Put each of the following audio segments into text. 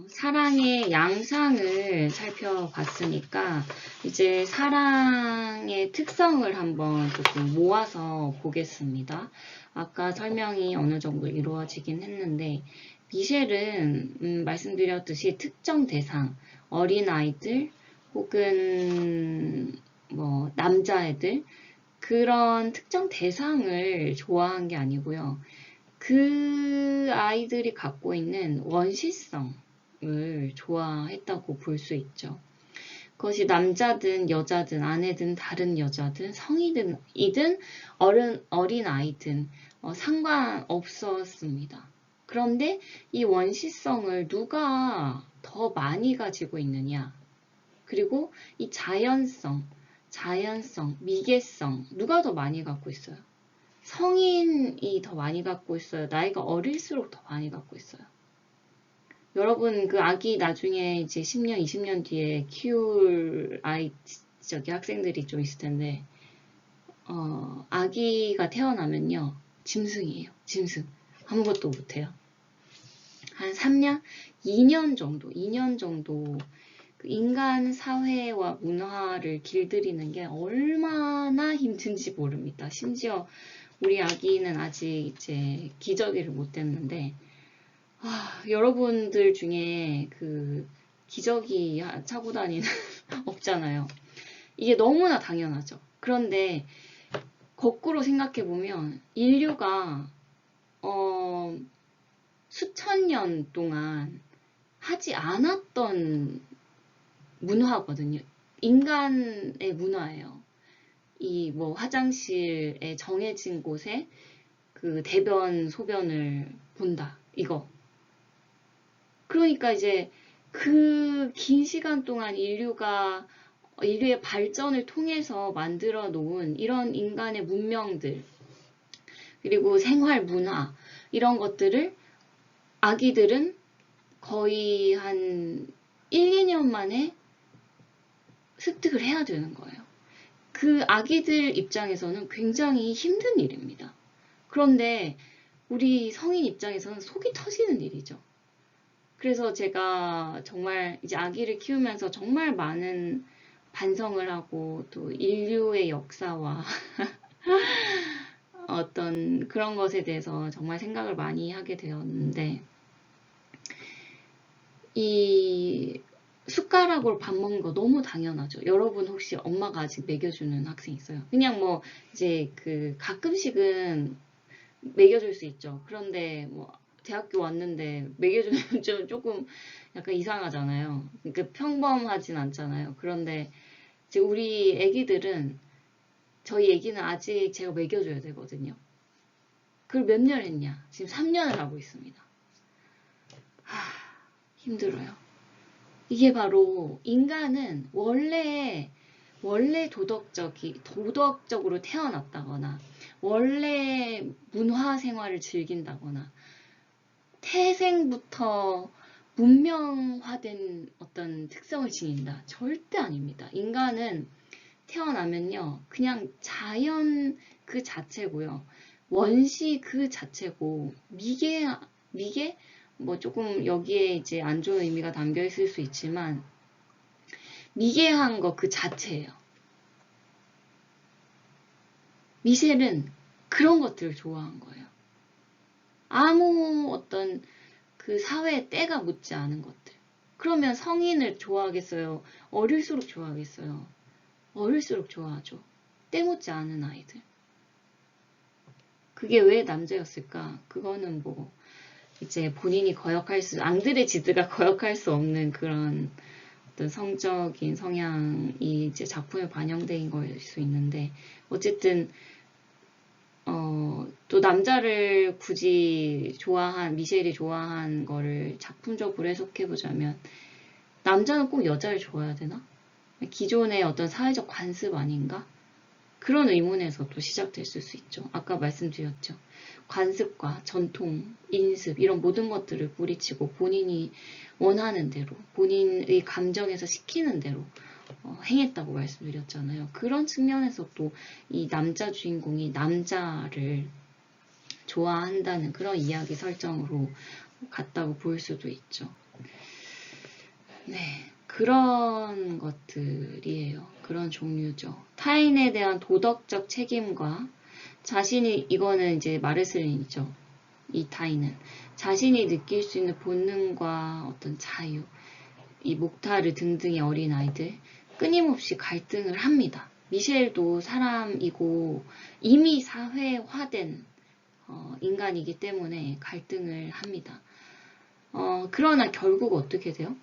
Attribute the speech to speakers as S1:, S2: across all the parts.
S1: 사랑의 양상을 살펴봤으니까 이제 사랑의 특성을 한번 조금 모아서 보겠습니다. 아까 설명이 어느 정도 이루어지긴 했는데 미셸은 말씀드렸듯이 특정 대상, 어린아이들 혹은 뭐 남자애들 그런 특정 대상을 좋아한 게 아니고요. 그 아이들이 갖고 있는 원시성을 좋아했다고 볼 수 있죠. 그것이 남자든 여자든 아내든 다른 여자든 성인이든 어린 아이든 상관없었습니다. 그런데 이 원시성을 누가 더 많이 가지고 있느냐, 그리고 이 자연성, 미개성 누가 더 많이 갖고 있어요? 성인이 더 많이 갖고 있어요? 나이가 어릴수록 더 많이 갖고 있어요? 여러분, 그 아기 나중에 이제 10년, 20년 뒤에 키울 학생들이 좀 있을 텐데, 아기가 태어나면요, 짐승이에요. 짐승. 아무것도 못해요. 한 3년? 2년 정도 그 인간 사회와 문화를 길들이는 게 얼마나 힘든지 모릅니다. 심지어 우리 아기는 아직 이제 기저귀를 못 댔는데, 여러분들 중에 그 기저귀 차고 다니는 없잖아요. 이게 너무나 당연하죠. 그런데 거꾸로 생각해보면 인류가 수천 년 동안 하지 않았던 문화거든요. 인간의 문화예요. 이 뭐 화장실에 정해진 곳에 그 대변, 소변을 본다. 이거. 그러니까 이제 그 긴 시간 동안 인류의 발전을 통해서 만들어 놓은 이런 인간의 문명들, 그리고 생활 문화, 이런 것들을 아기들은 거의 한 1, 2년 만에 습득을 해야 되는 거예요. 그 아기들 입장에서는 굉장히 힘든 일입니다. 그런데 우리 성인 입장에서는 속이 터지는 일이죠. 그래서 제가 정말 이제 아기를 키우면서 정말 많은 반성을 하고 또 인류의 역사와 어떤 그런 것에 대해서 정말 생각을 많이 하게 되었는데, 이 숟가락으로 밥 먹는 거 너무 당연하죠. 여러분 혹시 엄마가 아직 먹여주는 학생 있어요? 그냥 뭐 이제 그 가끔씩은 먹여줄 수 있죠. 그런데 뭐 대학교 왔는데 먹여주면 좀 조금 약간 이상하잖아요. 그러니까 평범하진 않잖아요. 그런데 이제 우리 애기들은, 저희 애기는 아직 제가 먹여줘야 되거든요. 그걸 몇 년 했냐? 지금 3년을 하고 있습니다. 힘들어요. 이게 바로 인간은 원래 도덕적으로 태어났다거나 원래 문화 생활을 즐긴다거나 태생부터 문명화된 어떤 특성을 지닌다. 절대 아닙니다. 인간은 태어나면요, 그냥 자연 그 자체고요. 원시 그 자체고, 미개, 뭐 조금 여기에 이제 안 좋은 의미가 담겨 있을 수 있지만, 미개한 거 그 자체예요. 미셸은 그런 것들을 좋아한 거예요. 아무 어떤 그 사회에 때가 묻지 않은 것들. 그러면 성인을 좋아하겠어요? 어릴수록 좋아하겠어요? 어릴수록 좋아하죠. 때 묻지 않은 아이들. 그게 왜 남자였을까? 그거는 뭐 이제 본인이 앙드레지드가 거역할 수 없는 그런 어떤 성적인 성향이 이제 작품에 반영된 걸 수 있는데, 어쨌든 또 남자를 굳이 미셸이 좋아한 거를 작품적으로 해석해보자면, 남자는 꼭 여자를 좋아해야 되나? 기존의 어떤 사회적 관습 아닌가? 그런 의문에서 또 시작됐을 수 있죠. 아까 말씀드렸죠. 관습과 전통, 인습 이런 모든 것들을 뿌리치고 본인이 원하는 대로, 본인의 감정에서 시키는 대로 행했다고 말씀드렸잖아요. 그런 측면에서 또 이 남자 주인공이 남자를 좋아한다는 그런 이야기 설정으로 같다고 볼 수도 있죠. 네, 그런 것들이에요. 그런 종류죠. 타인에 대한 도덕적 책임과 자신이, 이거는 이제 마르슬린이죠. 이 타인은 자신이 느낄 수 있는 본능과 어떤 자유, 이 목타르 등등의 어린아이들 끊임없이 갈등을 합니다. 미셸도 사람이고 이미 사회화된 인간이기 때문에 갈등을 합니다. 그러나 결국 어떻게 돼요?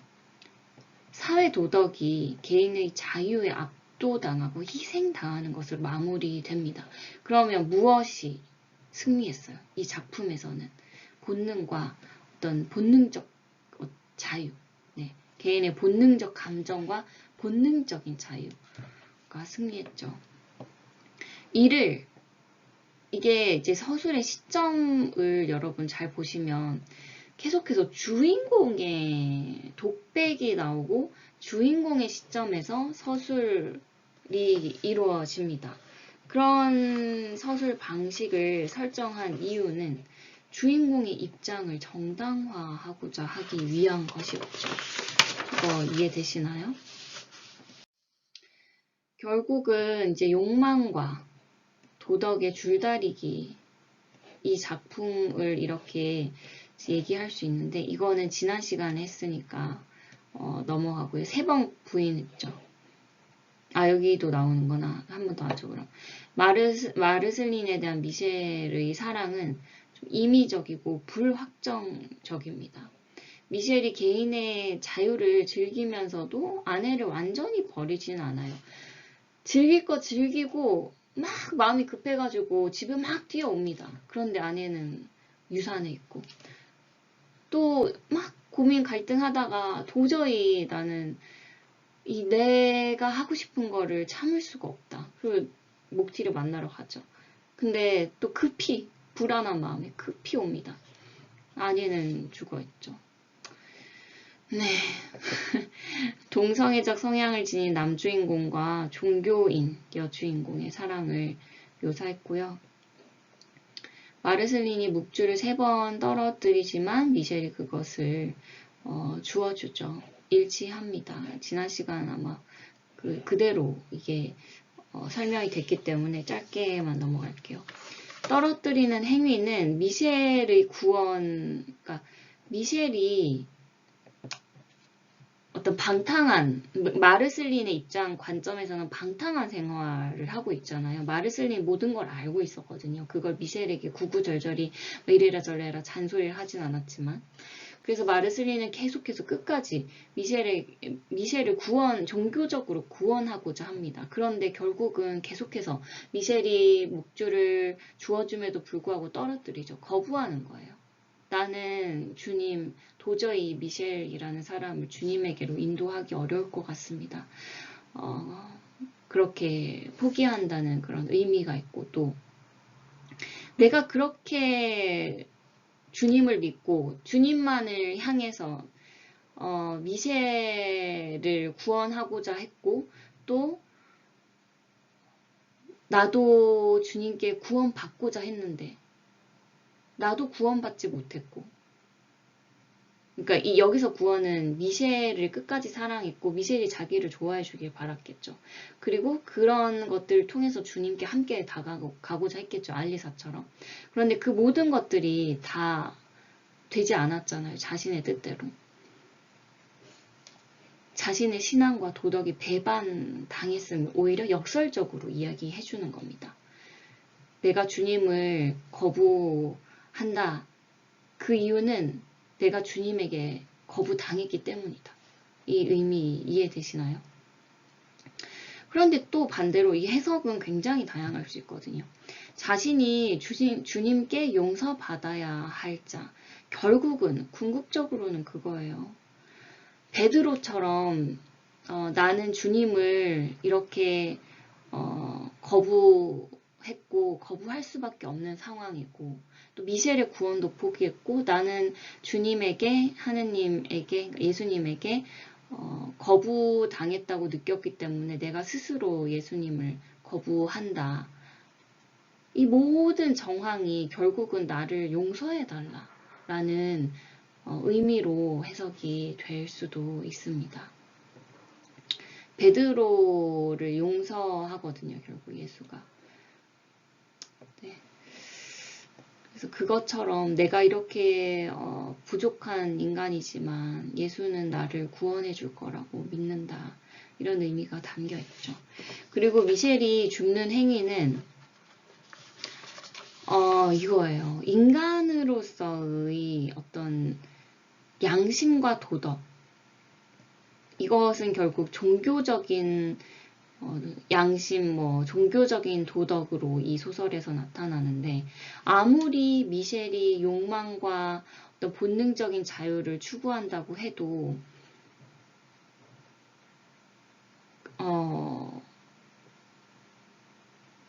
S1: 사회 도덕이 개인의 자유에 압도당하고 희생당하는 것을 마무리됩니다. 그러면 무엇이 승리했어요? 이 작품에서는 본능과 어떤 본능적 자유, 네, 개인의 본능적 감정과 본능적인 자유가 승리했죠. 이게 이제 서술의 시점을 여러분 잘 보시면 계속해서 주인공의 독백이 나오고 주인공의 시점에서 서술이 이루어집니다. 그런 서술 방식을 설정한 이유는 주인공의 입장을 정당화하고자 하기 위한 것이었죠. 이거 이해되시나요? 결국은 이제 욕망과 도덕의 줄다리기, 이 작품을 이렇게 얘기할 수 있는데, 이거는 지난 시간에 했으니까 넘어가고요. 3번 부인했죠. 아, 여기도 나오는구나. 한 번 더 하죠, 그럼. 마르슬린에 대한 미셸의 사랑은 좀 임의적이고 불확정적입니다. 미셸이 개인의 자유를 즐기면서도 아내를 완전히 버리지는 않아요. 즐길 거 즐기고 막 마음이 급해가지고 집에 막 뛰어옵니다. 그런데 아내는 유산에 있고 또 막 고민 갈등하다가 도저히 나는 내가 하고 싶은 거를 참을 수가 없다. 그리고 목티를 만나러 가죠. 근데 또 급히 불안한 마음에 급히 옵니다. 아내는 죽어있죠. 네. 동성애적 성향을 지닌 남주인공과 종교인 여주인공의 사랑을 묘사했고요. 마르슬린이 묵주를 3번 떨어뜨리지만 미셸이 그것을 주워주죠. 일치합니다. 지난 시간 아마 그대로 이게 설명이 됐기 때문에 짧게만 넘어갈게요. 떨어뜨리는 행위는 미셸의 구원, 그러니까 미셸이 어떤 마르슬린의 입장 관점에서는 방탕한 생활을 하고 있잖아요. 마르슬린 모든 걸 알고 있었거든요. 그걸 미셸에게 구구절절히 이래라 저래라 잔소리를 하진 않았지만. 그래서 마르슬린은 계속해서 끝까지 미셸을 종교적으로 구원하고자 합니다. 그런데 결국은 계속해서 미셸이 묵주를 주어줌에도 불구하고 떨어뜨리죠. 거부하는 거예요. 나는 주님, 도저히 미셸이라는 사람을 주님에게로 인도하기 어려울 것 같습니다. 그렇게 포기한다는 그런 의미가 있고, 또 내가 그렇게 주님을 믿고 주님만을 향해서 미셸을 구원하고자 했고, 또 나도 주님께 구원받고자 했는데 나도 구원받지 못했고, 그러니까 여기서 구원은 미셸을 끝까지 사랑했고 미셸이 자기를 좋아해 주길 바랐겠죠. 그리고 그런 것들을 통해서 주님께 함께 다가가고자 했겠죠. 알리사처럼. 그런데 그 모든 것들이 다 되지 않았잖아요. 자신의 뜻대로. 자신의 신앙과 도덕이 배반당했음을 오히려 역설적으로 이야기해 주는 겁니다. 내가 주님을 거부한다. 그 이유는 내가 주님에게 거부당했기 때문이다. 이 의미 이해되시나요? 그런데 또 반대로 이 해석은 굉장히 다양할 수 있거든요. 자신이 주님께 용서받아야 할 자, 결국은 궁극적으로는 그거예요. 베드로처럼 나는 주님을 이렇게 거부했고 거부할 수밖에 없는 상황이고, 또 미셸의 구원도 포기했고 나는 주님에게, 하느님에게, 예수님에게 거부당했다고 느꼈기 때문에 내가 스스로 예수님을 거부한다. 이 모든 정황이 결국은 나를 용서해달라라는 의미로 해석이 될 수도 있습니다. 베드로를 용서하거든요, 결국 예수가. 네. 그래서 그것처럼 내가 이렇게 부족한 인간이지만 예수는 나를 구원해 줄 거라고 믿는다. 이런 의미가 담겨 있죠. 그리고 미셸이 줍는 행위는 이거예요. 인간으로서의 어떤 양심과 도덕. 이것은 결국 종교적인 양심, 종교적인 도덕으로 이 소설에서 나타나는데, 아무리 미셸이 욕망과 어떤 본능적인 자유를 추구한다고 해도,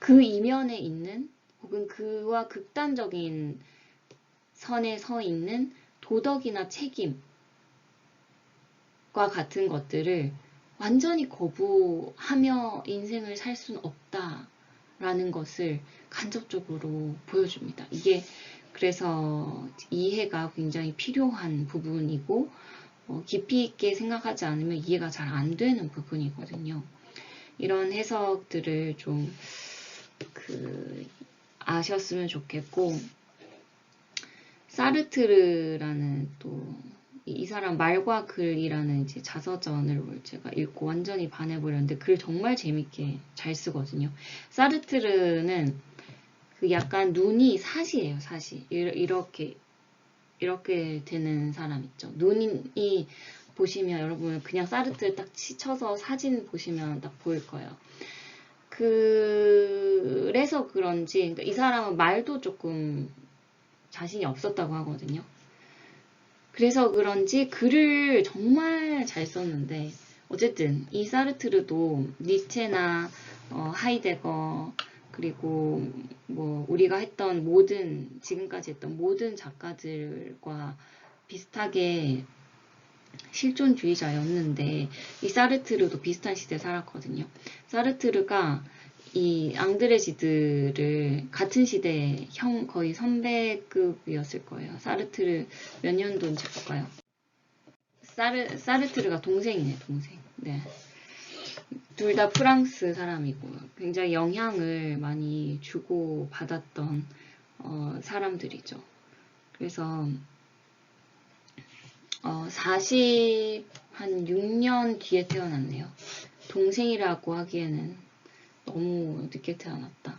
S1: 그 이면에 있는, 혹은 그와 극단적인 선에 서 있는 도덕이나 책임과 같은 것들을 완전히 거부하며 인생을 살 수는 없다라는 것을 간접적으로 보여줍니다. 이게 그래서 이해가 굉장히 필요한 부분이고 깊이 있게 생각하지 않으면 이해가 잘 안 되는 부분이거든요. 이런 해석들을 좀 아셨으면 좋겠고, 사르트르라는 또 이 사람 말과 글이라는 이제 자서전을 제가 읽고 완전히 반해버렸는데 글 정말 재밌게 잘 쓰거든요. 사르트르는 그 약간 눈이 사시예요, 사시. 이렇게 되는 사람 있죠. 눈이 보시면 여러분 그냥 사르트르 딱 쳐서 사진 보시면 딱 보일 거예요. 그래서 그런지 그러니까 이 사람은 말도 조금 자신이 없었다고 하거든요. 그래서 그런지 글을 정말 잘 썼는데 어쨌든 이 사르트르도 니체나 하이데거 그리고 우리가 했던 지금까지 했던 모든 작가들과 비슷하게 실존주의자였는데 이 사르트르도 비슷한 시대에 살았거든요. 사르트르가 이 앙드레지드를 같은 시대에 거의 선배급이었을 거예요. 사르트르 몇 년도인지 볼까요? 사르트르가 동생이네, 동생. 네. 둘 다 프랑스 사람이고 굉장히 영향을 많이 주고 받았던 사람들이죠. 그래서 46년 뒤에 태어났네요. 동생이라고 하기에는 너무 늦게 태어났다.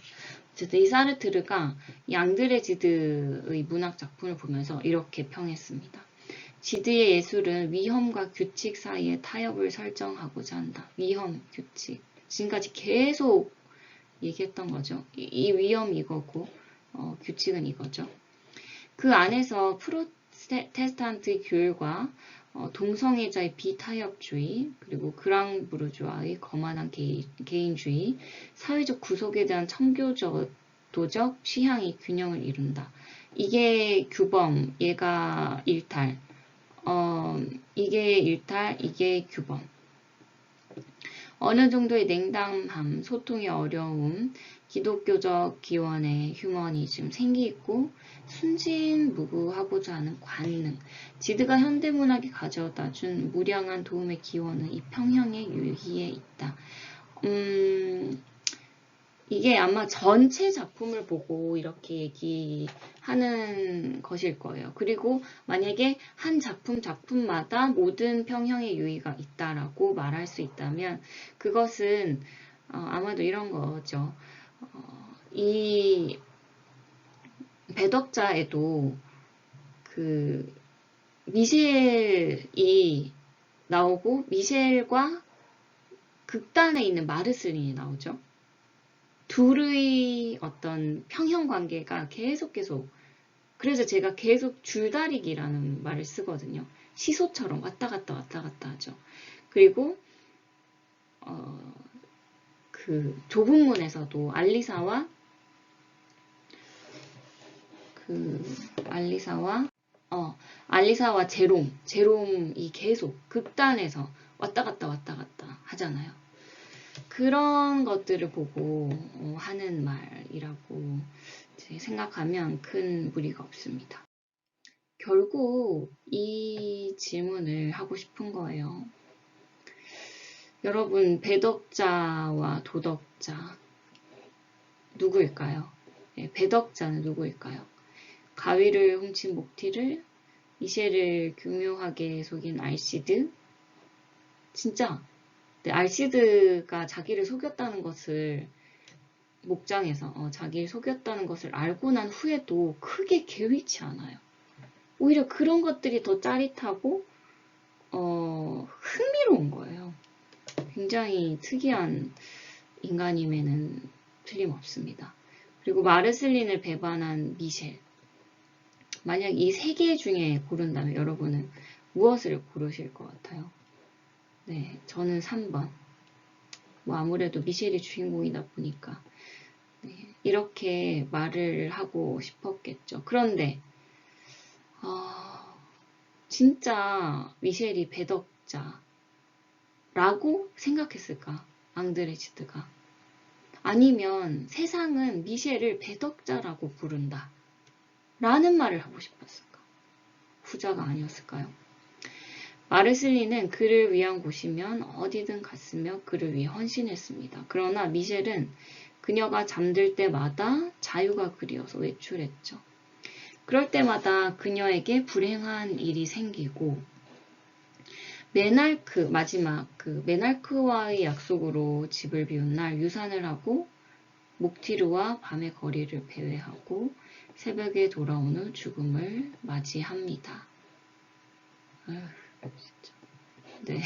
S1: 어쨌든 이 사르트르가 이 앙드레지드의 문학 작품을 보면서 이렇게 평했습니다. 지드의 예술은 위험과 규칙 사이의 타협을 설정하고자 한다. 위험, 규칙. 지금까지 계속 얘기했던 거죠. 이 위험이 이거고 규칙은 이거죠. 그 안에서 프로테스탄트 교율과 동성애자의 비타협주의, 그리고 그랑부르주아의 거만한 개인주의, 사회적 구속에 대한 청교적 도적 취향이 균형을 이룬다. 이게 규범, 얘가 일탈, 이게 일탈, 이게 규범. 어느 정도의 냉담함, 소통의 어려움, 기독교적 기원의 휴머니즘, 생기있고 순진무구하고자 하는 관능, 지드가 현대문학이 가져다 준 무량한 도움의 기원은 이 평형의 유희에 있다. 이게 아마 전체 작품을 보고 이렇게 얘기하는 것일 거예요. 그리고 만약에 한 작품마다 모든 평형의 유의가 있다라고 말할 수 있다면 그것은 아마도 이런 거죠. 이 배덕자에도 그 미셸이 나오고 미셸과 극단에 있는 마르슬린이 나오죠. 둘의 어떤 평형 관계가 계속 그래서 제가 계속 줄다리기라는 말을 쓰거든요. 시소처럼 왔다 갔다 하죠. 그리고 그 좁은 문에서도 알리사와 제롬이 계속 극단에서 왔다 갔다 하잖아요. 그런 것들을 보고 하는 말이라고 생각하면 큰 무리가 없습니다. 결국 이 질문을 하고 싶은 거예요. 여러분, 배덕자와 도덕자 누구일까요? 예, 배덕자는 누구일까요? 가위를 훔친 목티를, 미셸을 교묘하게 속인 알시드. 진짜 알시드가 자기를 속였다는 것을 목장에서 자기를 속였다는 것을 알고 난 후에도 크게 개의치 않아요. 오히려 그런 것들이 더 짜릿하고 흥미로운 거예요. 굉장히 특이한 인간임에는 틀림없습니다. 그리고 마르셀린을 배반한 미셸. 만약 이 세 개 중에 고른다면 여러분은 무엇을 고르실 것 같아요? 네, 저는 3번. 뭐 아무래도 미셸이 주인공이다 보니까 네, 이렇게 말을 하고 싶었겠죠. 그런데 진짜 미셸이 배덕자라고 생각했을까? 앙드레지드가. 아니면 세상은 미셸을 배덕자라고 부른다 라는 말을 하고 싶었을까? 후자가 아니었을까요? 마르셀린은 그를 위한 곳이면 어디든 갔으며 그를 위해 헌신했습니다. 그러나 미셸은 그녀가 잠들 때마다 자유가 그리워서 외출했죠. 그럴 때마다 그녀에게 불행한 일이 생기고 마지막 메날크와의 약속으로 집을 비운 날 유산을 하고 목티르와 밤의 거리를 배회하고 새벽에 돌아온 후 죽음을 맞이합니다. 진짜. 네.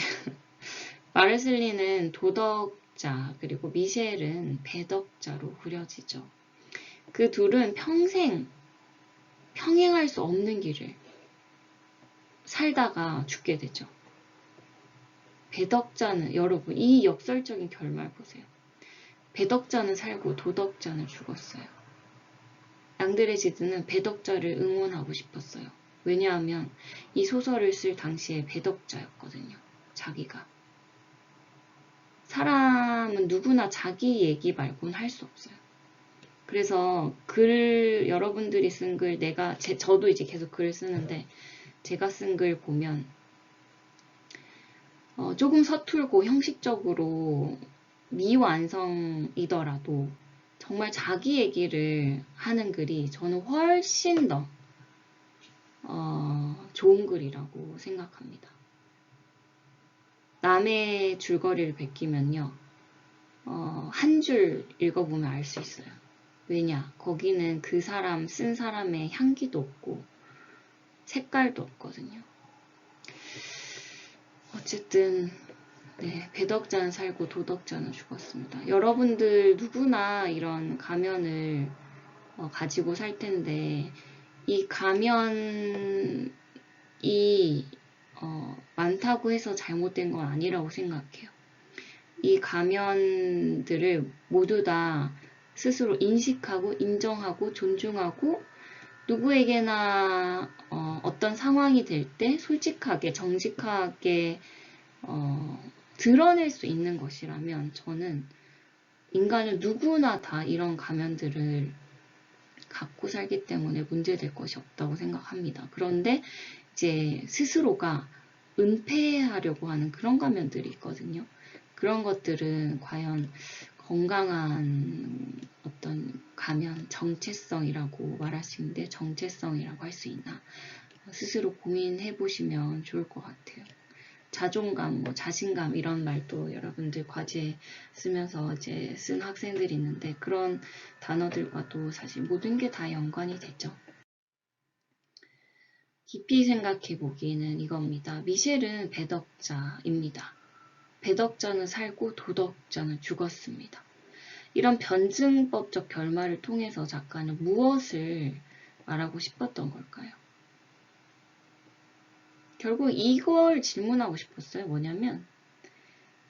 S1: 마르셀린은 도덕자 그리고 미셸은 배덕자로 그려지죠. 그 둘은 평생 평행할 수 없는 길을 살다가 죽게 되죠. 배덕자는 여러분 이 역설적인 결말 보세요. 배덕자는 살고 도덕자는 죽었어요. 앙드레지드는 배덕자를 응원하고 싶었어요. 왜냐하면 이 소설을 쓸 당시에 배덕자였거든요. 자기가. 사람은 누구나 자기 얘기 말고는 할 수 없어요. 그래서 여러분들이 쓴 글, 저도 이제 계속 글을 쓰는데, 제가 쓴 글 보면, 조금 서툴고 형식적으로 미완성이더라도, 정말 자기 얘기를 하는 글이 저는 훨씬 더, 좋은 글이라고 생각합니다. 남의 줄거리를 베끼면요, 한 줄 읽어보면 알 수 있어요. 왜냐? 거기는 그 사람, 쓴 사람의 향기도 없고, 색깔도 없거든요. 어쨌든, 네, 배덕자는 살고 도덕자는 죽었습니다. 여러분들 누구나 이런 가면을 가지고 살 텐데, 이 가면이 많다고 해서 잘못된 건 아니라고 생각해요. 이 가면들을 모두 다 스스로 인식하고 인정하고 존중하고 누구에게나 어떤 상황이 될 때 솔직하게 정직하게 드러낼 수 있는 것이라면 저는 인간은 누구나 다 이런 가면들을 갖고 살기 때문에 문제될 것이 없다고 생각합니다. 그런데 이제 스스로가 은폐하려고 하는 그런 가면들이 있거든요. 그런 것들은 과연 건강한 어떤 가면, 정체성이라고 말할 수 있는데 정체성이라고 할 수 있나 스스로 고민해 보시면 좋을 것 같아요. 자존감, 자신감 이런 말도 여러분들 과제 쓰면서 이제 쓴 학생들이 있는데 그런 단어들과도 사실 모든 게 다 연관이 되죠. 깊이 생각해 보기에는 이겁니다. 미셸은 배덕자입니다. 배덕자는 살고 도덕자는 죽었습니다. 이런 변증법적 결말을 통해서 작가는 무엇을 말하고 싶었던 걸까요? 결국 이걸 질문하고 싶었어요. 뭐냐면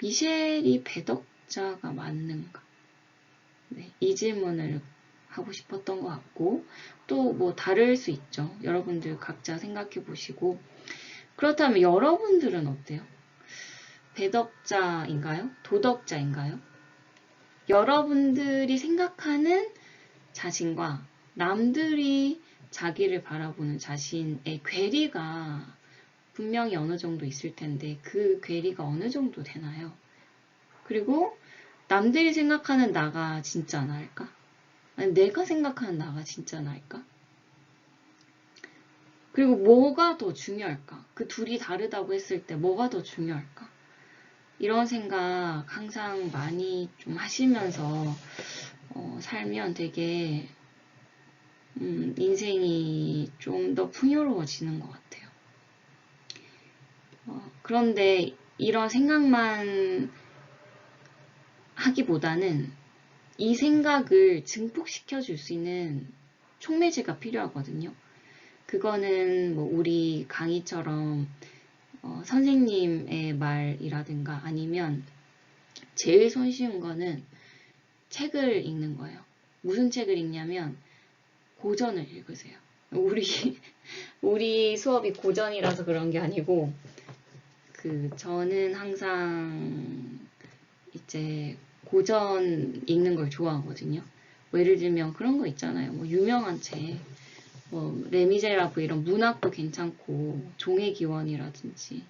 S1: 미셸이 배덕자가 맞는가? 네, 이 질문을 하고 싶었던 것 같고 또 뭐 다를 수 있죠. 여러분들 각자 생각해 보시고 그렇다면 여러분들은 어때요? 배덕자인가요? 도덕자인가요? 여러분들이 생각하는 자신과 남들이 자기를 바라보는 자신의 괴리가 분명히 어느 정도 있을 텐데 그 괴리가 어느 정도 되나요? 그리고 남들이 생각하는 나가 진짜 나일까? 아니, 내가 생각하는 나가 진짜 나일까? 그리고 뭐가 더 중요할까? 그 둘이 다르다고 했을 때 뭐가 더 중요할까? 이런 생각 항상 많이 좀 하시면서 살면 되게 인생이 좀 더 풍요로워지는 것 같아요. 그런데 이런 생각만 하기보다는 이 생각을 증폭시켜 줄 수 있는 촉매제가 필요하거든요. 그거는 뭐 우리 강의처럼 선생님의 말이라든가 아니면 제일 손쉬운 거는 책을 읽는 거예요. 무슨 책을 읽냐면 고전을 읽으세요. 우리 수업이 고전이라서 그런 게 아니고 저는 항상 이제 고전 읽는 걸 좋아하거든요. 뭐 예를 들면 그런 거 있잖아요. 뭐 유명한 책, 뭐 레미제라블 이런 문학도 괜찮고 종의 기원이라든지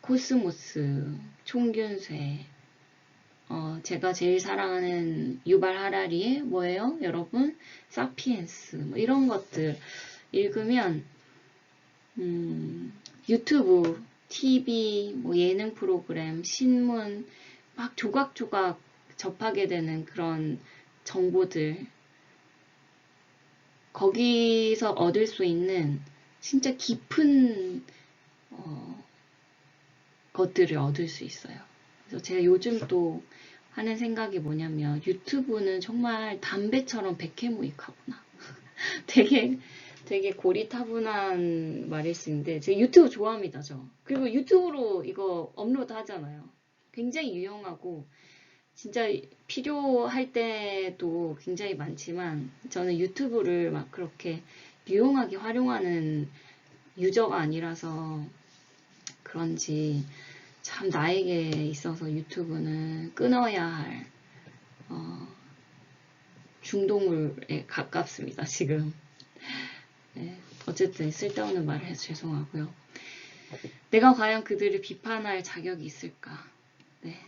S1: 코스모스, 총균쇠, 제가 제일 사랑하는 유발 하라리의 뭐예요? 여러분? 사피엔스 뭐 이런 것들 읽으면 유튜브, TV, 뭐 예능 프로그램, 신문 막 조각조각 접하게 되는 그런 정보들 거기서 얻을 수 있는 진짜 깊은 것들을 얻을 수 있어요. 그래서 제가 요즘 또 하는 생각이 뭐냐면 유튜브는 정말 담배처럼 백해무익하구나. 되게 고리타분한 말일 수 있는데 제가 유튜브 좋아합니다. 그리고 유튜브로 이거 업로드 하잖아요. 굉장히 유용하고 진짜 필요할 때도 굉장히 많지만 저는 유튜브를 막 그렇게 유용하게 활용하는 유저가 아니라서 그런지 참 나에게 있어서 유튜브는 끊어야 할 중독물에 가깝습니다. 지금. 네, 어쨌든 쓸데없는 말을 해서 죄송하고요. 내가 과연 그들을 비판할 자격이 있을까? 네.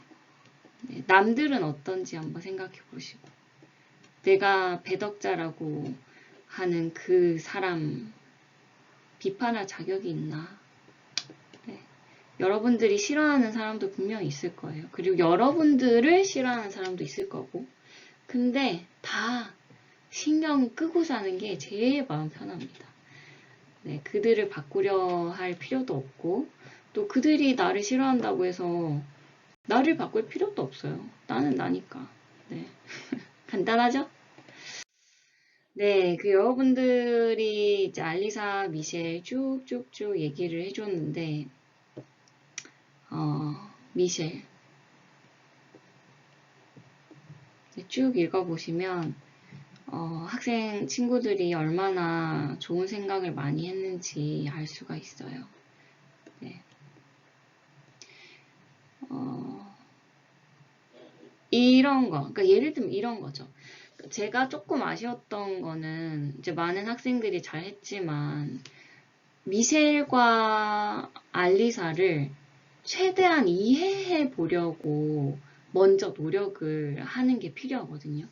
S1: 남들은 어떤지 한번 생각해 보시고 내가 배덕자라고 하는 그 사람 비판할 자격이 있나? 네. 여러분들이 싫어하는 사람도 분명히 있을 거예요. 그리고 여러분들을 싫어하는 사람도 있을 거고 근데 다 신경 끄고 사는 게 제일 마음 편합니다. 네, 그들을 바꾸려 할 필요도 없고 또 그들이 나를 싫어한다고 해서 나를 바꿀 필요도 없어요. 나는 나니까. 네. 간단하죠? 네, 여러분들이 이제 알리사, 미셸 쭉쭉쭉 얘기를 해줬는데, 미셸. 쭉 읽어보시면, 학생 친구들이 얼마나 좋은 생각을 많이 했는지 알 수가 있어요. 네. 이런 거, 그러니까 예를 들면 이런 거죠. 제가 조금 아쉬웠던 거는 이제 많은 학생들이 잘 했지만 미셸과 알리사를 최대한 이해해 보려고 먼저 노력을 하는 게 필요하거든요.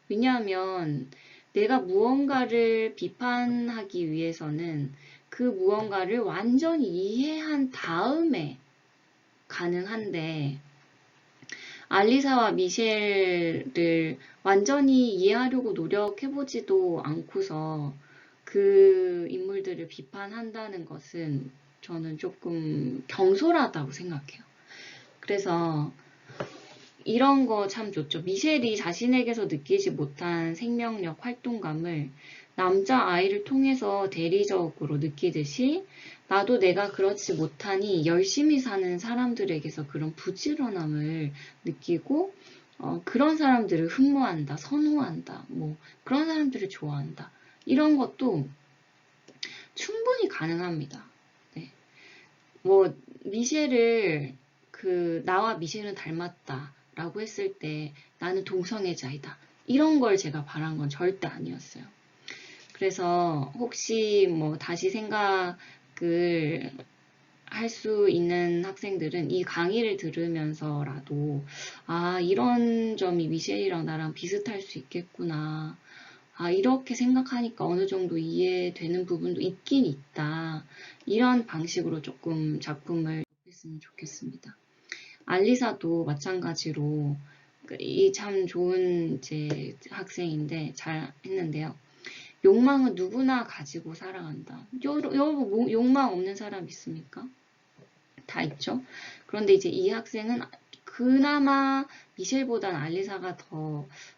S1: 왜냐하면 내가 무언가를 비판하기 위해서는 그 무언가를 완전히 이해한 다음에 가능한데 알리사와 미셸을 완전히 이해하려고 노력해보지도 않고서 그 인물들을 비판한다는 것은 저는 조금 경솔하다고 생각해요. 그래서 이런 거 참 좋죠. 미셸이 자신에게서 느끼지 못한 생명력, 활동감을 남자아이를 통해서 대리적으로 느끼듯이 나도 내가 그렇지 못하니 열심히 사는 사람들에게서 그런 부지런함을 느끼고 그런 사람들을 흠모한다, 선호한다, 뭐 그런 사람들을 좋아한다. 이런 것도 충분히 가능합니다. 네. 뭐 미셸을 나와 미셸은 닮았다 라고 했을 때 나는 동성애자이다. 이런 걸 제가 바란 건 절대 아니었어요. 그래서 혹시 뭐 다시 생각을 할 수 있는 학생들은 이 강의를 들으면서라도 아, 이런 점이 미셸이랑 나랑 비슷할 수 있겠구나. 아, 이렇게 생각하니까 어느 정도 이해되는 부분도 있긴 있다. 이런 방식으로 조금 작품을 했으면 좋겠습니다. 알리사도 마찬가지로 이 참 좋은 이제 학생인데 잘 했는데요. 욕망은 누구나 가지고 살아간다. 여러분 욕망 없는 사람 있습니까? 다 있죠. 그런데 이제 이 학생은 그나마 미셸보다는 알리사가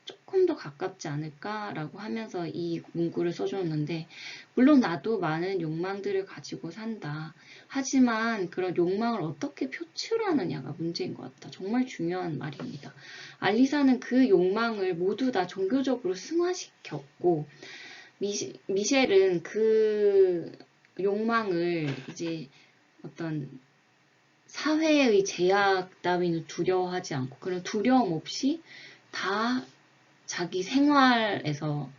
S1: 조금 더 가깝지 않을까라고 하면서 이 문구를 써줬는데, 물론 나도 많은 욕망들을 가지고 산다. 하지만 그런 욕망을 어떻게 표출하느냐가 문제인 것 같다. 정말 중요한 말입니다. 알리사는 그 욕망을 모두 다 종교적으로 승화시켰고, 미셸은 그 욕망을 이제 어떤 사회의 제약 따위는 두려워하지 않고 그런 두려움 없이 다 자기 생활에서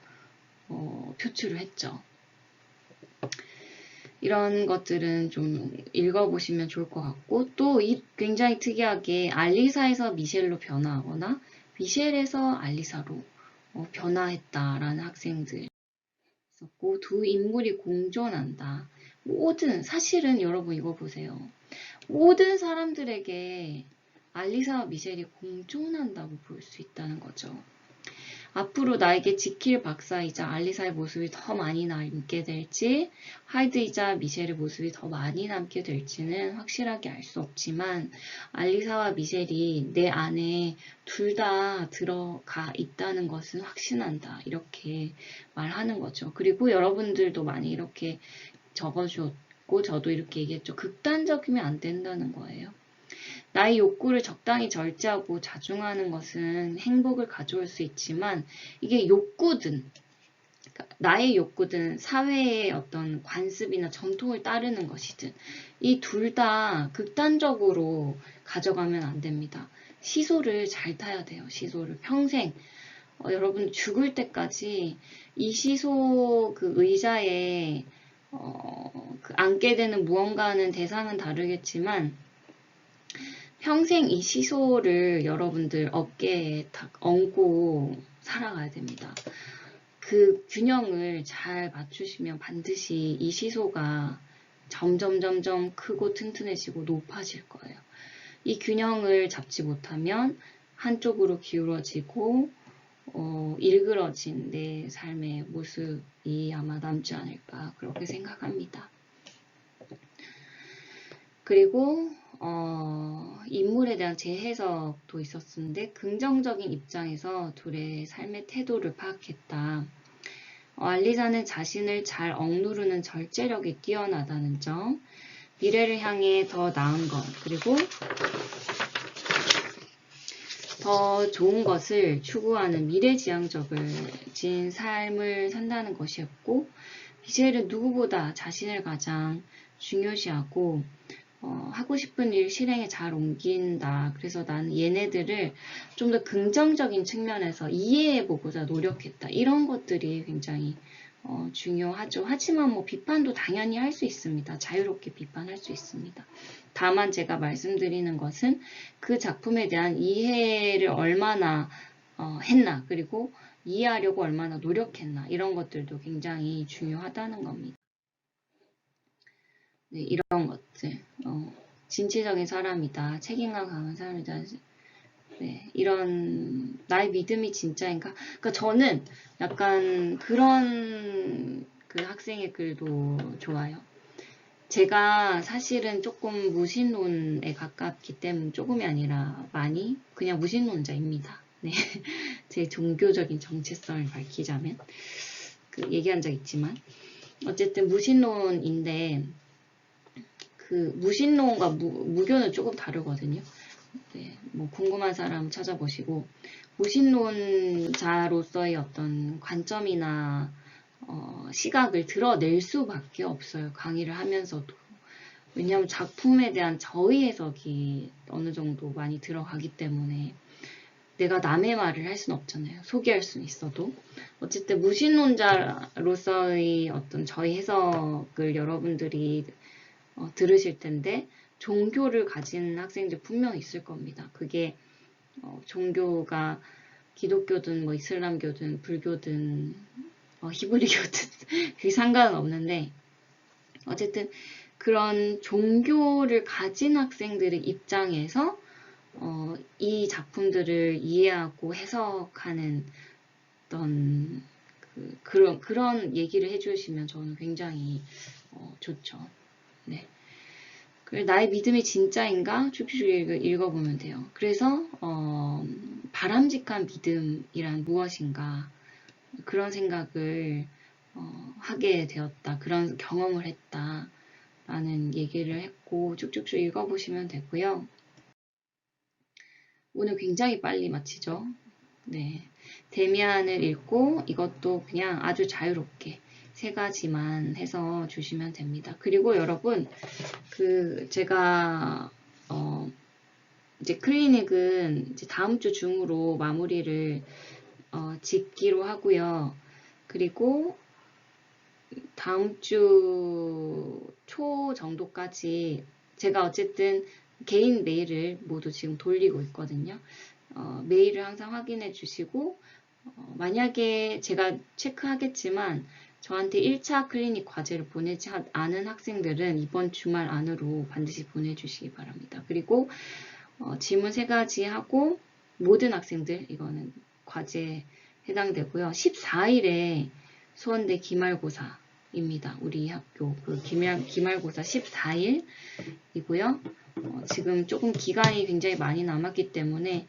S1: 표출을 했죠. 이런 것들은 좀 읽어보시면 좋을 것 같고, 또 굉장히 특이하게 알리사에서 미셸로 변화하거나 미셸에서 알리사로 변화했다라는 학생들 있었고, 두 인물이 공존한다. 사실은 여러분 이거 보세요. 모든 사람들에게 알리사와 미셸이 공존한다고 볼 수 있다는 거죠. 앞으로 나에게 지킬 박사이자 알리사의 모습이 더 많이 남게 될지, 하이드이자 미셸의 모습이 더 많이 남게 될지는 확실하게 알 수 없지만, 알리사와 미셸이 내 안에 둘 다 들어가 있다는 것은 확신한다. 이렇게 말하는 거죠. 그리고 여러분들도 많이 이렇게 적어주었고, 저도 이렇게 얘기했죠. 극단적이면 안 된다는 거예요. 나의 욕구를 적당히 절제하고 자중하는 것은 행복을 가져올 수 있지만, 이게 욕구든 나의 욕구든 사회의 어떤 관습이나 전통을 따르는 것이든 이 둘 다 극단적으로 가져가면 안 됩니다. 시소를 잘 타야 돼요. 시소를 평생. 여러분 죽을 때까지 이 시소 그 의자에 앉게 되는 무언가는 대상은 다르겠지만 평생 이 시소를 여러분들 어깨에 딱 얹고 살아가야 됩니다. 그 균형을 잘 맞추시면 반드시 이 시소가 점점 크고 튼튼해지고 높아질 거예요. 이 균형을 잡지 못하면 한쪽으로 기울어지고 일그러진 내 삶의 모습이 아마 남지 않을까 그렇게 생각합니다. 그리고 인물에 대한 재해석도 있었는데 긍정적인 입장에서 둘의 삶의 태도를 파악했다. 알리사는 자신을 잘 억누르는 절제력이 뛰어나다는 점, 미래를 향해 더 나은 것, 그리고 더 좋은 것을 추구하는 미래지향적인 삶을 산다는 것이었고, 미셸은 누구보다 자신을 가장 중요시하고 하고 싶은 일 실행에 잘 옮긴다. 그래서 나는 얘네들을 좀 더 긍정적인 측면에서 이해해보고자 노력했다. 이런 것들이 굉장히 중요하죠. 하지만 뭐 비판도 당연히 할 수 있습니다. 자유롭게 비판할 수 있습니다. 다만 제가 말씀드리는 것은 그 작품에 대한 이해를 얼마나 했나, 그리고 이해하려고 얼마나 노력했나, 이런 것들도 굉장히 중요하다는 겁니다. 네, 이런 것들. 진취적인 사람이다. 책임감 강한 사람이다. 네, 이런 나의 믿음이 진짜인가? 그러니까 저는 약간 그런 그 학생의 글도 좋아요. 제가 사실은 조금 무신론에 가깝기 때문에 조금이 아니라 많이 그냥 무신론자입니다. 네, 제 종교적인 정체성을 밝히자면 얘기한 적 있지만 어쨌든 무신론인데 그 무신론과 무교는 조금 다르거든요. 네, 뭐 궁금한 사람 찾아보시고 무신론자로서의 어떤 관점이나 시각을 드러낼 수밖에 없어요. 강의를 하면서도. 왜냐하면 작품에 대한 저의 해석이 어느 정도 많이 들어가기 때문에 내가 남의 말을 할 수는 없잖아요. 소개할 수는 있어도. 어쨌든 무신론자로서의 어떤 저희 해석을 여러분들이 들으실 텐데 종교를 가진 학생들 분명 있을 겁니다. 그게 종교가 기독교든 뭐 이슬람교든 불교든 히브리교든 그게 상관은 없는데 어쨌든 그런 종교를 가진 학생들의 입장에서 이 작품들을 이해하고 해석하는 어떤 그런 얘기를 해주시면 저는 굉장히 좋죠. 네. 나의 믿음이 진짜인가? 쭉쭉 읽어보면 돼요. 그래서 바람직한 믿음이란 무엇인가? 그런 생각을 하게 되었다. 그런 경험을 했다. 라는 얘기를 했고 쭉쭉쭉 읽어보시면 되고요. 오늘 굉장히 빨리 마치죠. 네. 데미안을 읽고 이것도 그냥 아주 자유롭게 세 가지만 해서 주시면 됩니다. 그리고 여러분, 제가, 이제 클리닉은 이제 다음 주 중으로 마무리를, 짓기로 하고요. 그리고 다음 주 초 정도까지 제가 어쨌든 개인 메일을 모두 지금 돌리고 있거든요. 메일을 항상 확인해 주시고 만약에 제가 체크하겠지만 저한테 1차 클리닉 과제를 보내지 않은 학생들은 이번 주말 안으로 반드시 보내주시기 바랍니다. 그리고 질문 3가지 하고 모든 학생들 이거는 과제에 해당되고요. 14일에 수원대 기말고사입니다. 우리 학교 기말고사 14일이고요. 지금 조금 기간이 굉장히 많이 남았기 때문에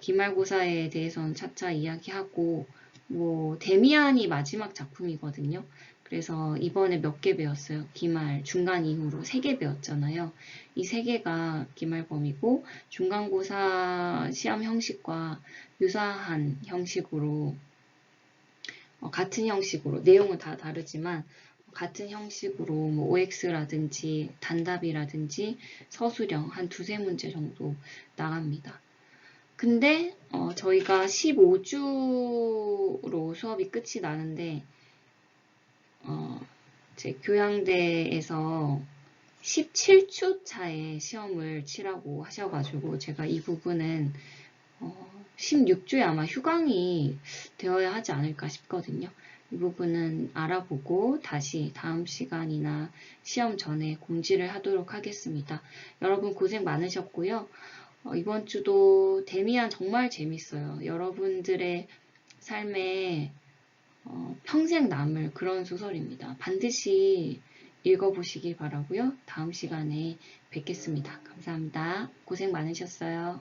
S1: 기말고사에 대해서는 차차 이야기하고 뭐 데미안이 마지막 작품이거든요. 그래서 이번에 몇 개 배웠어요. 기말, 중간 이후로 3개 배웠잖아요. 이 3개가 기말범이고 중간고사 시험 형식과 유사한 형식으로 같은 형식으로 내용은 다 다르지만 같은 형식으로 뭐 OX라든지 단답이라든지 서술형 한 2-3문제 정도 나갑니다. 근데 저희가 15주로 수업이 끝이 나는데 제 교양대에서 17주 차에 시험을 치라고 하셔가지고 제가 이 부분은 16주에 아마 휴강이 되어야 하지 않을까 싶거든요. 이 부분은 알아보고 다시 다음 시간이나 시험 전에 공지를 하도록 하겠습니다. 여러분 고생 많으셨고요. 이번 주도 데미안 정말 재밌어요. 여러분들의 삶에 평생 남을 그런 소설입니다. 반드시 읽어보시기 바라고요. 다음 시간에 뵙겠습니다. 감사합니다. 고생 많으셨어요.